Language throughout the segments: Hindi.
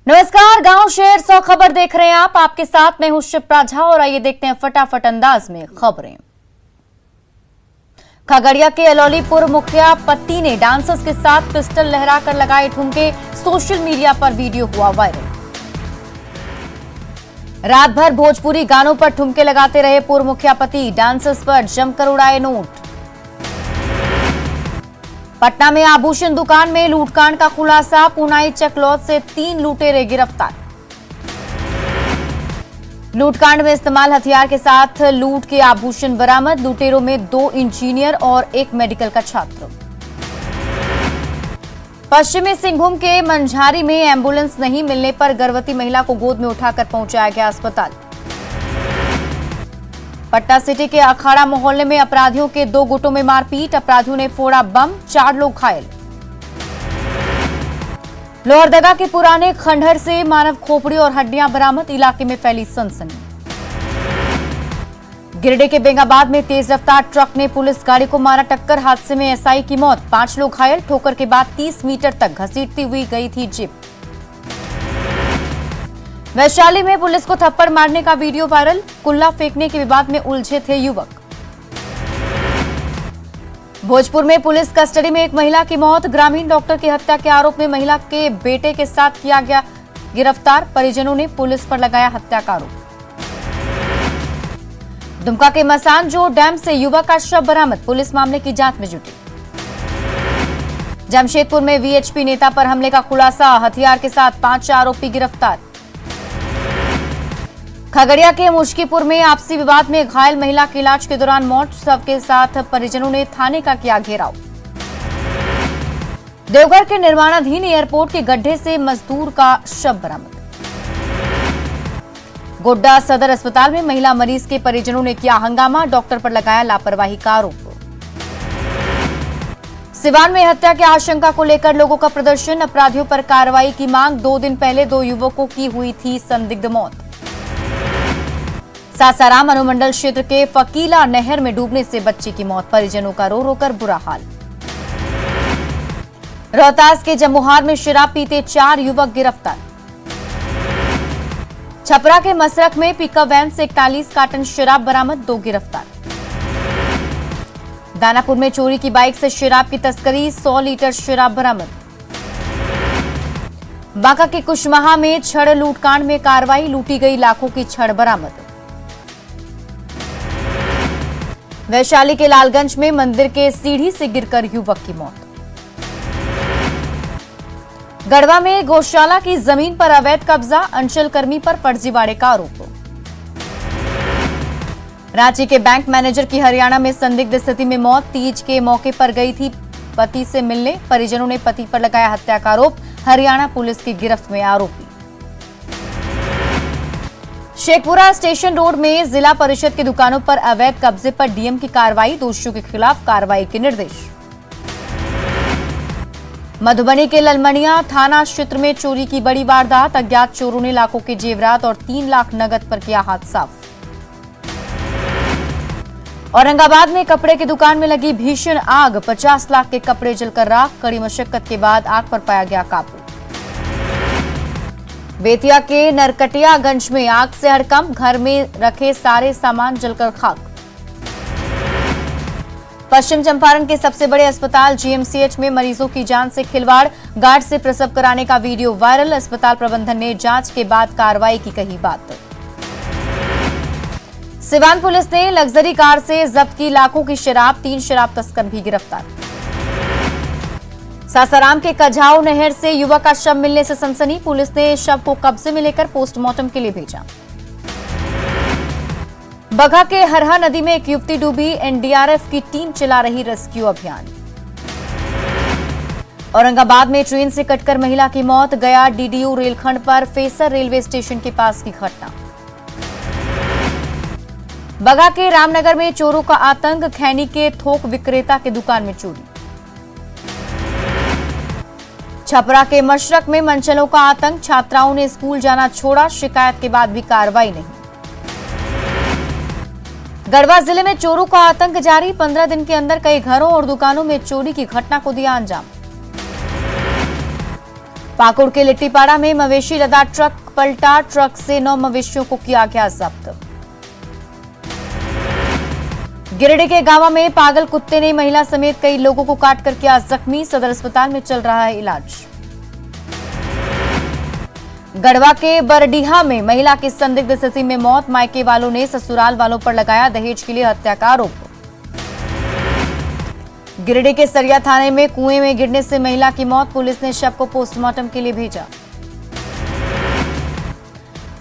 नमस्कार, गांव शहर 100 खबर देख रहे हैं आप। आपके साथ मैं हूं शिप्रा झा और आइए देखते हैं फटाफट अंदाज में खबरें। खगड़िया के अलौलीपुर मुखिया पति ने डांसर्स के साथ पिस्टल लहराकर लगाए ठुमके, सोशल मीडिया पर वीडियो हुआ वायरल। रात भर भोजपुरी गानों पर ठुमके लगाते रहे पूर्व मुखिया पति, डांसर्स पर जमकर उड़ाए नोट। पटना में आभूषण दुकान में लूटकांड का खुलासा, पुनाई चकलौत से 3 लुटेरे गिरफ्तार। लूटकांड में इस्तेमाल हथियार के साथ लूट के आभूषण बरामद, लुटेरों में 2 इंजीनियर और 1 मेडिकल का छात्र। पश्चिमी सिंहभूम के मंझारी में एंबुलेंस नहीं मिलने पर गर्भवती महिला को गोद में उठाकर पहुंचाया गया अस्पताल। पटना सिटी के अखाड़ा मोहल्ले में अपराधियों के 2 गुटों में मारपीट, अपराधियों ने फोड़ा बम, 4 लोग घायल। लोहरदगा के पुराने खंडहर से मानव खोपड़ी और हड्डियां बरामद, इलाके में फैली सनसनी। गिरिडीह के बेंगाबाद में तेज रफ्तार ट्रक ने पुलिस गाड़ी को मारा टक्कर, हादसे में एसआई की मौत, 5 लोग घायल। ठोकर के बाद 30 मीटर तक घसीटती हुई गई थी जीप। वैशाली में पुलिस को थप्पड़ मारने का वीडियो वायरल, कुल्ला फेंकने के विवाद में उलझे थे युवक। भोजपुर में पुलिस कस्टडी में एक महिला की मौत, ग्रामीण डॉक्टर की हत्या के आरोप में महिला के बेटे के साथ किया गया गिरफ्तार, परिजनों ने पुलिस पर लगाया हत्या का आरोप। दुमका के मसानजोर डैम से युवक का शव बरामद, पुलिस मामले की जांच में जुटी। जमशेदपुर में वीएचपी नेता पर हमले का खुलासा, हथियार के साथ 5 आरोपी गिरफ्तार। खगड़िया के मुश्कीपुर में आपसी विवाद में घायल महिला की इलाज के दौरान मौत, शव के साथ परिजनों ने थाने का किया घेराव। देवघर के निर्माणाधीन एयरपोर्ट के गड्ढे से मजदूर का शव बरामद। गोड्डा सदर अस्पताल में महिला मरीज के परिजनों ने किया हंगामा, डॉक्टर पर लगाया लापरवाही का आरोप। सिवान में हत्या की आशंका को लेकर लोगों का प्रदर्शन, अपराधियों पर कार्रवाई की मांग, 2 दिन पहले 2 युवकों की हुई थी संदिग्ध मौत। सासाराम अनुमंडल क्षेत्र के फकीला नहर में डूबने से बच्ची की मौत, परिजनों का रो रो कर बुरा हाल। रोहतास के जमुहार में शराब पीते 4 युवक गिरफ्तार। छपरा के मसरख में पिकअप वैन से 41 कार्टन शराब बरामद, 2 गिरफ्तार। दानापुर में चोरी की बाइक से शराब की तस्करी, 100 लीटर शराब बरामद। बांका के कुशमाहा में छड़ लूटकांड में कार्रवाई, लूटी गई लाखों की छड़ बरामद। वैशाली के लालगंज में मंदिर के सीढ़ी से गिरकर युवक की मौत। गढ़वा में गौशाला की जमीन पर अवैध कब्जा, अंचलकर्मी पर फर्जीवाड़े का आरोप। रांची के बैंक मैनेजर की हरियाणा में संदिग्ध स्थिति में मौत, तीज के मौके पर गई थी पति से मिलने, परिजनों ने पति पर लगाया हत्या का आरोप, हरियाणा पुलिस की गिरफ्त में आरोपी। शेखपुरा स्टेशन रोड में जिला परिषद की दुकानों पर अवैध कब्जे पर डीएम की कार्रवाई, दोषियों के खिलाफ कार्रवाई के निर्देश। मधुबनी के ललमनिया थाना क्षेत्र में चोरी की बड़ी वारदात, अज्ञात चोरों ने लाखों के जेवरात और 3 लाख नगद पर किया हाथ साफ। औरंगाबाद में कपड़े की दुकान में लगी भीषण आग, 50 लाख के कपड़े जलकर राख, कड़ी मशक्कत के बाद आग पर पाया गया काबू। बेतिया के नरकटियागंज में आग से हड़कंप, घर में रखे सारे सामान जलकर खाक। पश्चिम चंपारण के सबसे बड़े अस्पताल जीएमसीएच में मरीजों की जान से खिलवाड़, गार्ड से प्रसव कराने का वीडियो वायरल, अस्पताल प्रबंधन ने जांच के बाद कार्रवाई की कही बात। सिवान पुलिस ने लग्जरी कार से जब्त की लाखों की शराब, 3 शराब तस्कर भी गिरफ्तार। सासाराम के कझाऊ नहर से युवक का शव मिलने से सनसनी, पुलिस ने शव को कब्जे में लेकर पोस्टमार्टम के लिए भेजा। बगहा के हरहा नदी में एक युवती डूबी, एनडीआरएफ की टीम चला रही रेस्क्यू अभियान। औरंगाबाद में ट्रेन से कटकर महिला की मौत, गया डीडीयू रेलखंड पर फेसर रेलवे स्टेशन के पास की घटना। बगहा के रामनगर में चोरों का आतंक, खैनी के थोक विक्रेता की दुकान में चोरी। छपरा के मशरक में मनचलों का आतंक, छात्राओं ने स्कूल जाना छोड़ा, शिकायत के बाद भी कार्रवाई नहीं। गढ़वा जिले में चोरों का आतंक जारी, 15 दिन के अंदर कई घरों और दुकानों में चोरी की घटना को दिया अंजाम। पाकुड़ के लिट्टीपाड़ा में मवेशी लदा ट्रक पलटा, ट्रक से 9 मवेशियों को किया गया जब्त। गिरिडीह के गांव में पागल कुत्ते ने महिला समेत कई लोगों को काटकर किया जख्मी, सदर अस्पताल में चल रहा है इलाज। गढ़वा के बरडीहा में महिला की संदिग्ध स्थिति में मौत, मायके वालों ने ससुराल वालों पर लगाया दहेज के लिए हत्या का आरोप। गिरिडीह के सरिया थाने में कुएं में गिरने से महिला की मौत, पुलिस ने शव को पोस्टमार्टम के लिए भेजा।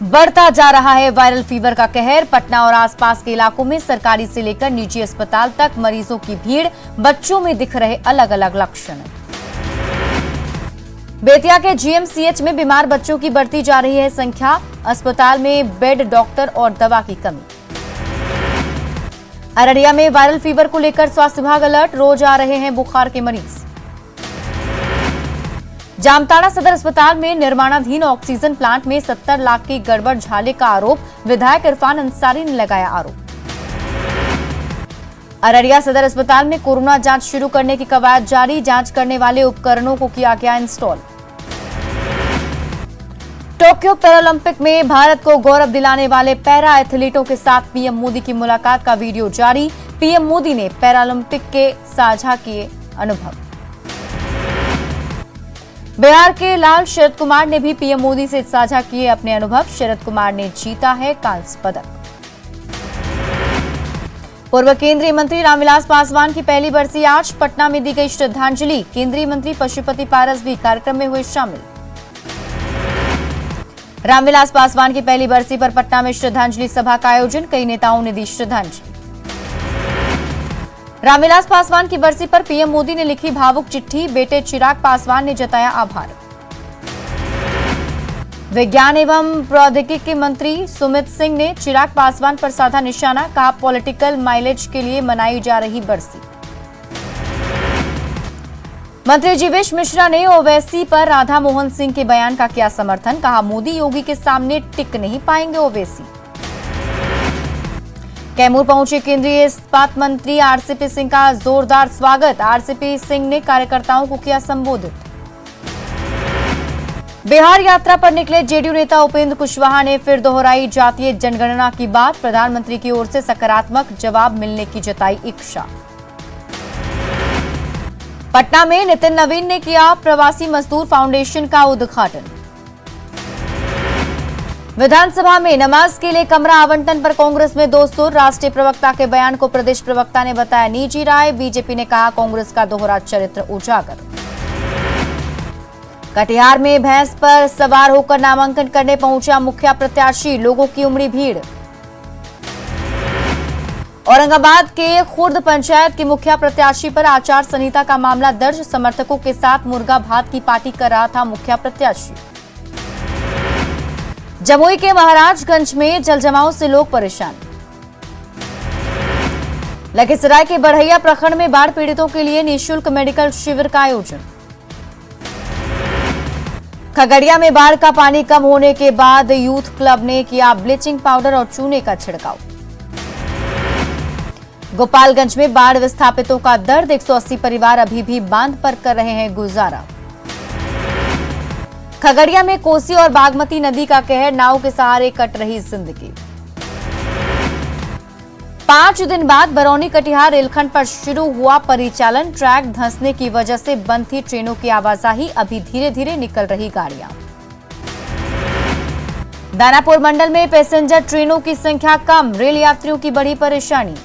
बढ़ता जा रहा है वायरल फीवर का कहर, पटना और आसपास के इलाकों में सरकारी से लेकर निजी अस्पताल तक मरीजों की भीड़, बच्चों में दिख रहे अलग अलग लक्षण। बेतिया के जीएमसीएच में बीमार बच्चों की बढ़ती जा रही है संख्या, अस्पताल में बेड, डॉक्टर और दवा की कमी। अररिया में वायरल फीवर को लेकर स्वास्थ्य विभाग अलर्ट, रोज आ रहे हैं बुखार के मरीज। जामताड़ा सदर अस्पताल में निर्माणाधीन ऑक्सीजन प्लांट में 70 लाख की गड़बड़ झाले का आरोप, विधायक इरफान अंसारी ने लगाया आरोप। अररिया सदर अस्पताल में कोरोना जांच शुरू करने की कवायद जारी, जांच करने वाले उपकरणों को किया गया इंस्टॉल। टोक्यो पैरालंपिक में भारत को गौरव दिलाने वाले पैरा एथलीटों के साथ पीएम मोदी की मुलाकात का वीडियो जारी, पीएम मोदी ने पैरालंपिक के साझा किए अनुभव। बिहार के लाल शरद कुमार ने भी पीएम मोदी से साझा किए अपने अनुभव, शरद कुमार ने जीता है कांस्य पदक। पूर्व केंद्रीय मंत्री रामविलास पासवान की पहली बरसी आज, पटना में दी गई श्रद्धांजलि, केंद्रीय मंत्री पशुपति पारस भी कार्यक्रम में हुए शामिल। रामविलास पासवान की पहली बरसी पर पटना में श्रद्धांजलि सभा का आयोजन, कई नेताओं ने दी श्रद्धांजलि। रामविलास पासवान की बरसी पर पीएम मोदी ने लिखी भावुक चिट्ठी, बेटे चिराग पासवान ने जताया आभार। विज्ञान एवं प्रौद्योगिकी मंत्री सुमित सिंह ने चिराग पासवान पर साधा निशाना, कहा पॉलिटिकल माइलेज के लिए मनाई जा रही बरसी। मंत्री जीवेश मिश्रा ने ओवैसी पर राधा मोहन सिंह के बयान का किया समर्थन, कहा मोदी योगी के सामने टिक नहीं पाएंगे ओवैसी। कैमूर पहुंचे केंद्रीय इस्पात मंत्री आरसीपी सिंह का जोरदार स्वागत, आरसीपी सिंह ने कार्यकर्ताओं को किया संबोधित। बिहार यात्रा पर निकले जेडीयू नेता उपेंद्र कुशवाहा ने फिर दोहराई जातीय जनगणना की बात, प्रधानमंत्री की ओर से सकारात्मक जवाब मिलने की जताई इच्छा। पटना में नितिन नवीन ने किया प्रवासी मजदूर फाउंडेशन का उद्घाटन। विधानसभा में नमाज के लिए कमरा आवंटन पर कांग्रेस में दो सुर, राष्ट्रीय प्रवक्ता के बयान को प्रदेश प्रवक्ता ने बताया निजी राय, बीजेपी ने कहा कांग्रेस का दोहरा चरित्र उजागर। कटिहार में भैंस पर सवार होकर नामांकन करने पहुंचा मुखिया प्रत्याशी, लोगों की उमड़ी भीड़। औरंगाबाद के खुर्द पंचायत की मुखिया प्रत्याशी पर आचार संहिता का मामला दर्ज, समर्थकों के साथ मुर्गा भात की पार्टी कर रहा था मुखिया प्रत्याशी। जमुई के महाराजगंज में जलजमाव से लोग परेशान। लखीसराय के बढ़ैया प्रखंड में बाढ़ पीड़ितों के लिए निःशुल्क मेडिकल शिविर का आयोजन। खगड़िया में बाढ़ का पानी कम होने के बाद यूथ क्लब ने किया ब्लीचिंग पाउडर और चूने का छिड़काव। गोपालगंज में बाढ़ विस्थापितों का दर्द, 180 परिवार अभी भी बांध पर कर रहे हैं गुजारा। खगड़िया में कोसी और बागमती नदी का कहर, नाव के सहारे कट रही जिंदगी। 5 दिन बाद बरौनी कटिहार रेलखंड पर शुरू हुआ परिचालन, ट्रैक धंसने की वजह से बंद थी ट्रेनों की आवाजाही, अभी धीरे धीरे निकल रही गाड़ियां। दानापुर मंडल में पैसेंजर ट्रेनों की संख्या कम, रेल यात्रियों की बड़ी परेशानी।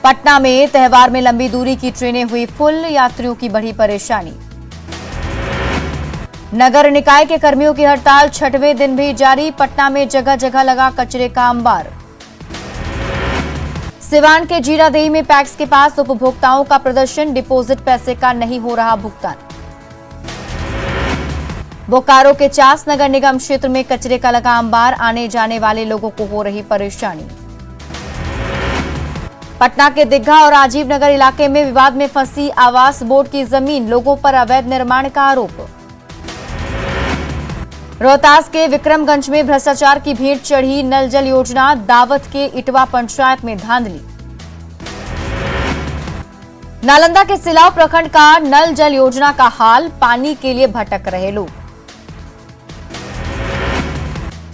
पटना में त्योहार में लंबी दूरी की ट्रेनें हुई फुल, यात्रियों की बढ़ी परेशानी। नगर निकाय के कर्मियों की हड़ताल 6वें दिन भी जारी, पटना में जगह जगह लगा कचरे का अंबार। सिवान के जीरादेई में पैक्स के पास उपभोक्ताओं का प्रदर्शन, डिपॉजिट पैसे का नहीं हो रहा भुगतान। बोकारो के चास नगर निगम क्षेत्र में कचरे का लगा अंबार, आने जाने वाले लोगों को हो रही परेशानी। पटना के दिग्घा और राजीव नगर इलाके में विवाद में फंसी आवास बोर्ड की जमीन, लोगों पर अवैध निर्माण का आरोप। रोहतास के विक्रमगंज में भ्रष्टाचार की भीड़ चढ़ी, नल जल योजना, दावत के इटवा पंचायत में धांधली। नालंदा के सिलाव प्रखंड का नल जल योजना का हाल, पानी के लिए भटक रहे लोग।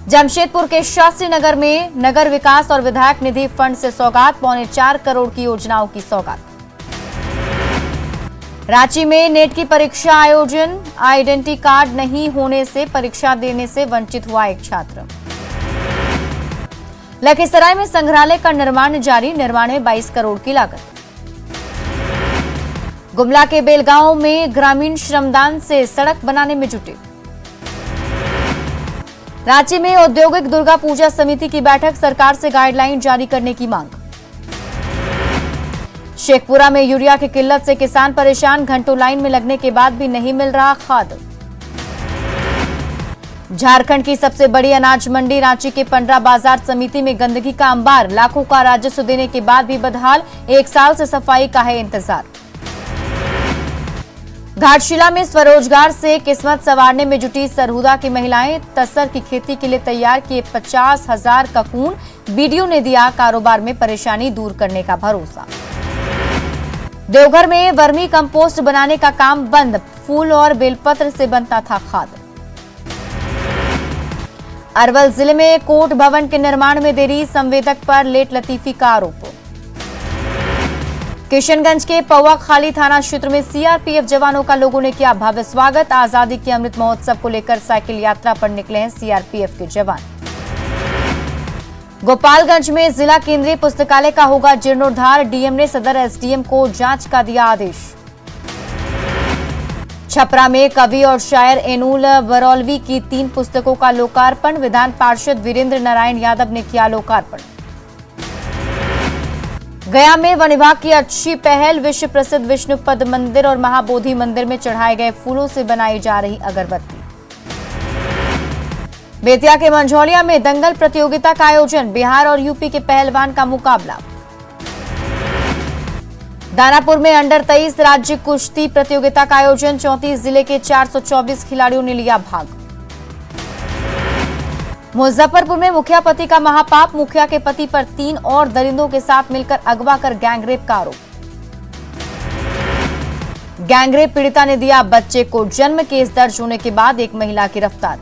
जमशेदपुर के शास्त्री नगर में नगर विकास और विधायक निधि फंड से सौगात, 4.25 करोड़ की योजनाओं की सौगात। रांची में नेट की परीक्षा आयोजन, आइडेंटिटी कार्ड नहीं होने से परीक्षा देने से वंचित हुआ एक छात्र। लखीसराय में संग्रहालय का निर्माण जारी, निर्माण में 22 करोड़ की लागत। गुमला के बेलगांव में ग्रामीण श्रमदान से सड़क बनाने में जुटे। रांची में औद्योगिक दुर्गा पूजा समिति की बैठक, सरकार से गाइडलाइन जारी करने की मांग। शेखपुरा में यूरिया की किल्लत से किसान परेशान, घंटों लाइन में लगने के बाद भी नहीं मिल रहा खाद। झारखंड की सबसे बड़ी अनाज मंडी रांची के पंडरा बाजार समिति में गंदगी का अंबार, लाखों का राजस्व देने के बाद भी बदहाल, 1 साल से सफाई का है इंतजार। घाटशिला में स्वरोजगार से किस्मत संवारने में जुटी सरहुदा की महिलाएं, तसर की खेती के लिए तैयार किए 50,000 का कून, बीडीओ ने दिया कारोबार में परेशानी दूर करने का भरोसा। देवघर में वर्मी कंपोस्ट बनाने का काम बंद, फूल और बेलपत्र से बनता था खाद। अरवल जिले में कोर्ट भवन के निर्माण में देरी, संवेदक पर लेट लतीफी का आरोप। किशनगंज के पौवा खाली थाना क्षेत्र में सीआरपीएफ जवानों का लोगों ने किया भव्य स्वागत, आजादी के अमृत महोत्सव को लेकर साइकिल यात्रा पर निकले हैं सीआरपीएफ के जवान। गोपालगंज में जिला केंद्रीय पुस्तकालय का होगा जीर्णोद्धार, डीएम ने सदर एसडीएम को जांच का दिया आदेश। छपरा में कवि और शायर एनुल बरौलवी की 3 पुस्तकों का लोकार्पण, विधान पार्षद वीरेंद्र नारायण यादव ने किया लोकार्पण। गया में वन विभाग की अच्छी पहल, विश्व प्रसिद्ध विष्णुपद मंदिर और महाबोधि मंदिर में चढ़ाए गए फूलों से बनाई जा रही अगरबत्ती। बेतिया के मंझौलिया में दंगल प्रतियोगिता का आयोजन, बिहार और यूपी के पहलवान का मुकाबला। दानापुर में अंडर 23 राज्य कुश्ती प्रतियोगिता का आयोजन, 34 जिले के 424 खिलाड़ियों ने लिया भाग। मुजफ्फरपुर में मुखिया पति का महापाप, मुखिया के पति पर 3 और दरिंदों के साथ मिलकर अगवा कर गैंगरेप का आरोप। गैंगरेप पीड़िता ने दिया बच्चे को जन्म, केस दर्ज होने के बाद एक महिला गिरफ्तार।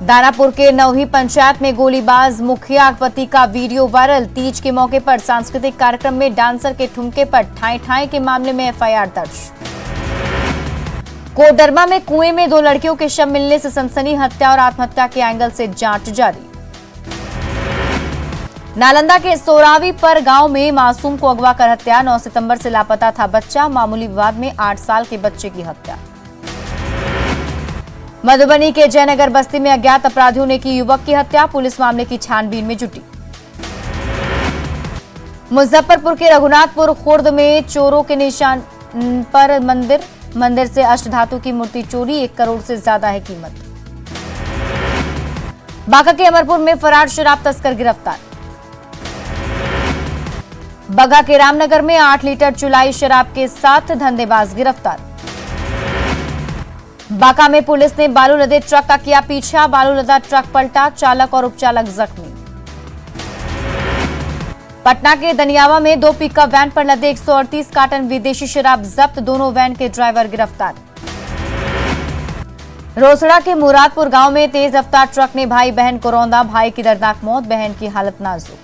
दानापुर के नौही पंचायत में गोलीबाज मुखिया पति का वीडियो वायरल, तीज के मौके पर सांस्कृतिक कार्यक्रम में डांसर के ठुमके पर ठाई के मामले में एफआईआर दर्ज। कोडरमा में कुएं में 2 लड़कियों के शव मिलने से सनसनी, हत्या और आत्महत्या के एंगल से जांच जारी। नालंदा के सोरावी पर गांव में मासूम को अगवा कर हत्या, 9 सितंबर से लापता था बच्चा, मामूली विवाद में 8 साल के बच्चे की हत्या। मधुबनी के जयनगर बस्ती में अज्ञात अपराधियों ने की युवक की हत्या, पुलिस मामले की छानबीन में जुटी। मुजफ्फरपुर के रघुनाथपुर खुर्द में चोरों के निशान पर मंदिर से अष्टधातु की मूर्ति चोरी, 1 करोड़ से ज्यादा है कीमत। बांका के अमरपुर में फरार शराब तस्कर गिरफ्तार। बगा के रामनगर में 8 लीटर चुलाई शराब के साथ धंधेबाज गिरफ्तार। बांका में पुलिस ने बालू लदे ट्रक का किया पीछा, बालू लदा ट्रक पलटा, चालक और उपचालक जख्मी। पटना के दनियावा में 2 पिकअप वैन पर लदे 138 कार्टन विदेशी शराब जब्त, दोनों वैन के ड्राइवर गिरफ्तार। रोसड़ा के मुरादपुर गांव में तेज रफ्तार ट्रक ने भाई बहन को रौंदा, भाई की दर्दनाक मौत, बहन की हालत नाजुक।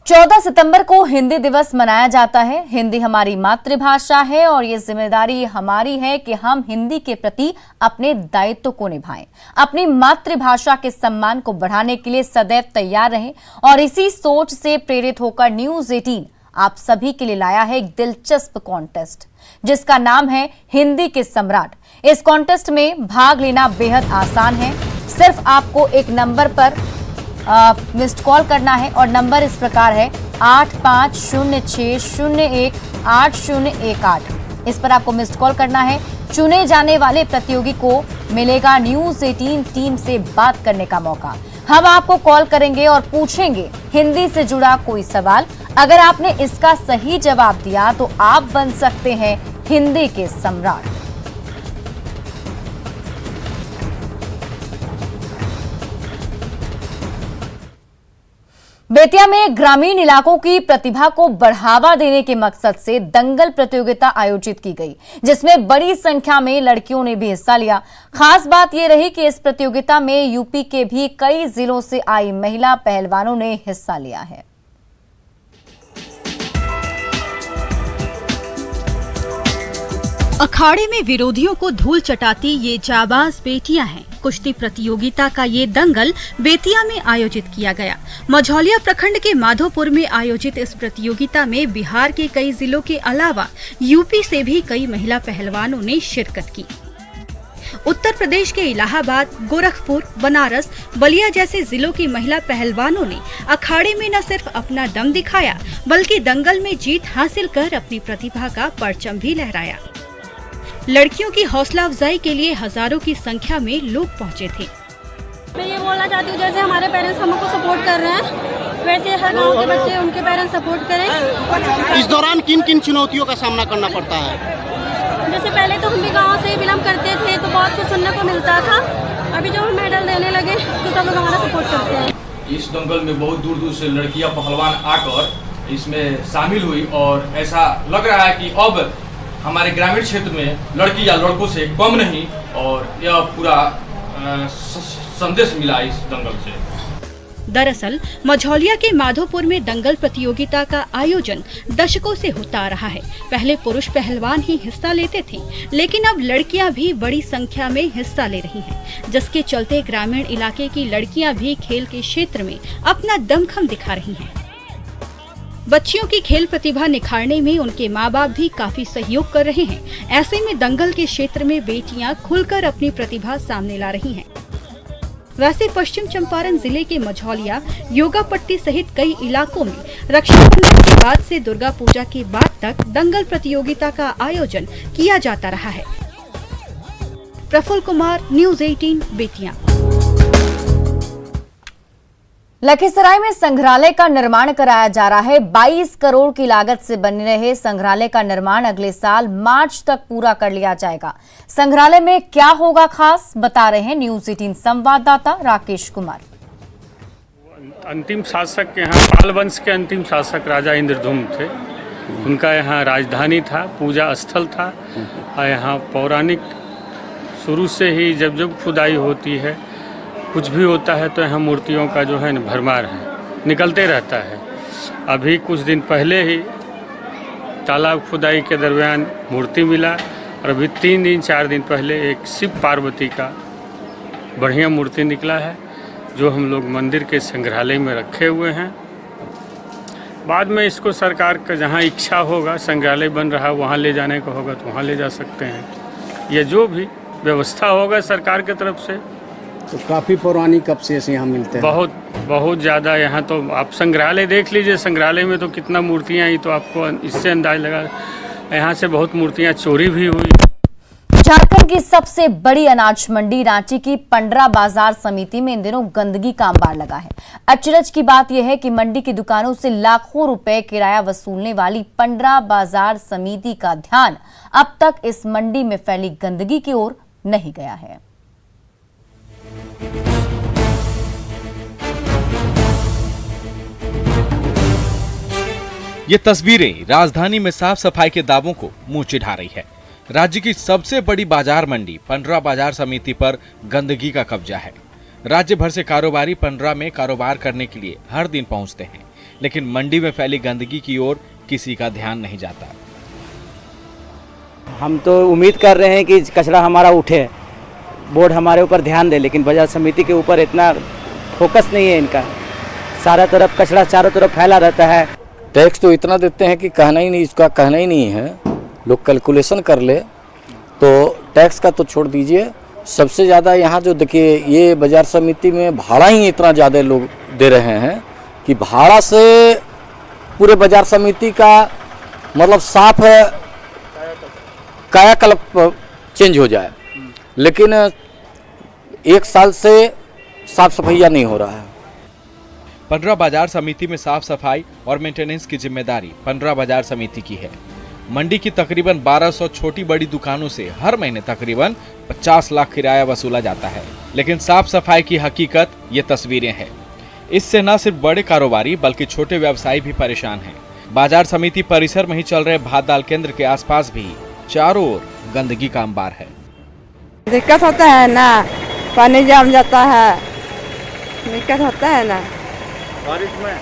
चौदह सितंबर को हिंदी दिवस मनाया जाता है। हिंदी हमारी मातृभाषा है और ये जिम्मेदारी हमारी है कि हम हिंदी के प्रति अपने दायित्व को निभाएं, अपनी मातृभाषा के सम्मान को बढ़ाने के लिए सदैव तैयार रहें। और इसी सोच से प्रेरित होकर न्यूज 18 आप सभी के लिए लाया है एक दिलचस्प कॉन्टेस्ट जिसका नाम है हिंदी के सम्राट। इस कॉन्टेस्ट में भाग लेना बेहद आसान है। सिर्फ आपको एक नंबर पर मिस्ड कॉल करना है और नंबर इस प्रकार है 8506018018। इस पर आपको मिस्ड कॉल करना है। चुने जाने वाले प्रतियोगी को मिलेगा न्यूज 18 टीम से बात करने का मौका। हम आपको कॉल करेंगे और पूछेंगे हिंदी से जुड़ा कोई सवाल। अगर आपने इसका सही जवाब दिया तो आप बन सकते हैं हिंदी के सम्राट। बेतिया में ग्रामीण इलाकों की प्रतिभा को बढ़ावा देने के मकसद से दंगल प्रतियोगिता आयोजित की गई, जिसमें बड़ी संख्या में लड़कियों ने भी हिस्सा लिया। खास बात यह रही कि इस प्रतियोगिता में यूपी के भी कई जिलों से आई महिला पहलवानों ने हिस्सा लिया है। अखाड़े में विरोधियों को धूल चटाती ये जाबाज बेटियां हैं। कुश्ती प्रतियोगिता का ये दंगल बेतिया में आयोजित किया गया। मझौलिया प्रखंड के माधोपुर में आयोजित इस प्रतियोगिता में बिहार के कई जिलों के अलावा यूपी से भी कई महिला पहलवानों ने शिरकत की। उत्तर प्रदेश के इलाहाबाद, गोरखपुर, बनारस, बलिया जैसे जिलों की महिला पहलवानों ने अखाड़े में न सिर्फ अपना दम दिखाया, बल्कि दंगल में जीत हासिल कर अपनी प्रतिभा का परचम भी लहराया। लड़कियों की हौसला अफजाई के लिए हजारों की संख्या में लोग पहुंचे थे। मैं ये बोलना चाहती हूँ, जैसे हमारे पेरेंट्स हमको सपोर्ट कर रहे हैं, वैसे हर गांव के बच्चे उनके पेरेंट्स सपोर्ट करें। इस दौरान किन किन चुनौतियों का सामना करना पड़ता है? जैसे पहले तो हम भी गांव से बिलोंग करते थे तो बहुत कुछ सुनने को मिलता था। अभी जब हम मेडल देने लगे तो सब लोग हमारा सपोर्ट करते हैं। इस दंगल में बहुत दूर दूर से लड़कियां पहलवान आकर इसमें शामिल हुई और ऐसा लग रहा है कि अब हमारे ग्रामीण क्षेत्र में लड़की या लड़कों से कम नहीं, और यह पूरा संदेश मिला इस दंगल से। दरअसल मझौलिया के माधोपुर में दंगल प्रतियोगिता का आयोजन दशकों से होता आ रहा है। पहले पुरुष पहलवान ही हिस्सा लेते थे, लेकिन अब लड़कियां भी बड़ी संख्या में हिस्सा ले रही हैं, जिसके चलते ग्रामीण इलाके की लड़कियां भी खेल के क्षेत्र में अपना दमखम दिखा रही हैं। बच्चियों की खेल प्रतिभा निखारने में उनके माँ बाप भी काफी सहयोग कर रहे हैं। ऐसे में दंगल के क्षेत्र में बेटियां खुलकर अपनी प्रतिभा सामने ला रही हैं। वैसे पश्चिम चंपारण जिले के मझौलिया, योगापट्टी सहित कई इलाकों में रक्षाबंधन के बाद से दुर्गा पूजा के बाद तक दंगल प्रतियोगिता का आयोजन किया जाता रहा है। प्रफुल्ल कुमार, न्यूज़ 18, बेतिया। लखीसराय में संग्रहालय का निर्माण कराया जा रहा है। 22 करोड़ की लागत से बन रहे संग्रहालय का निर्माण अगले साल मार्च तक पूरा कर लिया जाएगा। संग्रहालय में क्या होगा खास, बता रहे हैं न्यूज़ 18 संवाददाता राकेश कुमार। अंतिम शासक के यहाँ पाल वंश के अंतिम शासक राजा इंद्रधुम्न थे। उनका यहाँ राजधानी था, पूजा स्थल था। और यहाँ पौराणिक शुरू से ही जब जब खुदाई होती है, कुछ भी होता है, तो यहाँ मूर्तियों का जो है न भरमार है, निकलते रहता है। अभी कुछ दिन पहले ही तालाब खुदाई के दरमियान मूर्ति मिला, और अभी 3-4 दिन पहले एक शिव पार्वती का बढ़िया मूर्ति निकला है, जो हम लोग मंदिर के संग्रहालय में रखे हुए हैं। बाद में इसको सरकार का जहाँ इच्छा होगा, संग्रहालय बन रहा है वहाँ ले जाने का होगा तो वहाँ ले जा सकते हैं। यह जो भी व्यवस्था होगा सरकार की तरफ से। तो काफ़ी पौराणिक अवशेष यहाँ मिलते हैं। बहुत ज़्यादा। यहाँ तो आप संग्रहालय देख लीजिए, संग्रहालय में तो कितना मूर्तियाँ ही, तो आपको इससे अंदाज लगा। यहाँ से बहुत मूर्तियाँ चोरी भी हुई। झारखंड की सबसे बड़ी अनाज मंडी रांची की पंडरा बाजार समिति में इन दिनों गंदगी का अंबार लगा है। अचरज की बात यह है कि मंडी की दुकानों से लाखों रुपए किराया वसूलने वाली पंडरा बाजार समिति का ध्यान अब तक इस मंडी में फैली गंदगी की ओर नहीं गया है। ये तस्वीरें राजधानी में साफ सफाई के दावों को मुंह चिढ़ा रही है। राज्य की सबसे बड़ी बाजार मंडी पंडरा बाजार समिति पर गंदगी का कब्जा है। राज्य भर से कारोबारी पंडरा में कारोबार करने के लिए हर दिन पहुंचते हैं, लेकिन मंडी में फैली गंदगी की ओर किसी का ध्यान नहीं जाता। हम तो उम्मीद कर रहे हैं कि कचरा हमारा उठे, बोर्ड हमारे ऊपर ध्यान दे, लेकिन बाजार समिति के ऊपर इतना फोकस नहीं है इनका। सारा तरफ कचरा चारों तरफ फैला रहता है। टैक्स तो इतना देते हैं कि कहना ही नहीं, इसका कहना ही नहीं है। लोग कैलकुलेशन कर ले तो टैक्स का तो छोड़ दीजिए, सबसे ज़्यादा यहाँ जो देखिए ये बाजार समिति में भाड़ा ही इतना ज़्यादा लोग दे रहे हैं कि भाड़ा से पूरे बाजार समिति का मतलब साफ कायाकल्प चेंज हो जाए, लेकिन 1 साल से साफ सफाइया नहीं हो रहा है। पंडरा बाजार समिति में साफ सफाई और मेंटेनेंस की जिम्मेदारी पंडरा बाजार समिति की है। मंडी की तकरीबन 1200 छोटी बड़ी दुकानों से हर महीने तकरीबन 50 लाख किराया वसूला जाता है, लेकिन साफ सफाई की हकीकत ये तस्वीरें हैं। इससे न सिर्फ बड़े कारोबारी बल्कि छोटे व्यवसायी भी परेशान हैं। बाजार समिति परिसर में ही चल रहे भात दाल केंद्र के आसपास भी चारों ओर गंदगी का अंबार है। दिक्कत होता है ना, पानी जम जाता है, दिक्कत होता है ना बारिश में।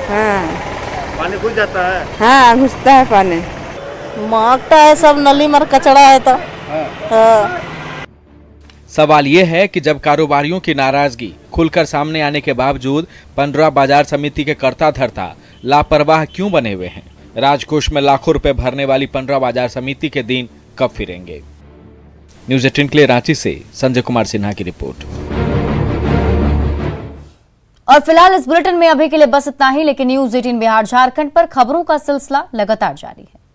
हाँ पानी घुस जाता है। हाँ घुसता है पानी, महकता है सब, नली मर कचरा है तो। हाँ। सवाल ये है कि जब कारोबारियों की नाराजगी खुलकर सामने आने के बावजूद पंडरा बाजार समिति के कर्ता धर्ता लापरवाह क्यों बने हुए हैं? राजकोष में लाखों रुपए भरने वाली पंडरा बाजार समिति के दिन कब फिरेंगे? न्यूज़ 18 के लिए रांची से संजय कुमार सिन्हा की रिपोर्ट। और फिलहाल इस बुलेटिन में अभी के लिए बस इतना ही, लेकिन न्यूज़ 18 बिहार झारखंड पर खबरों का सिलसिला लगातार जारी है।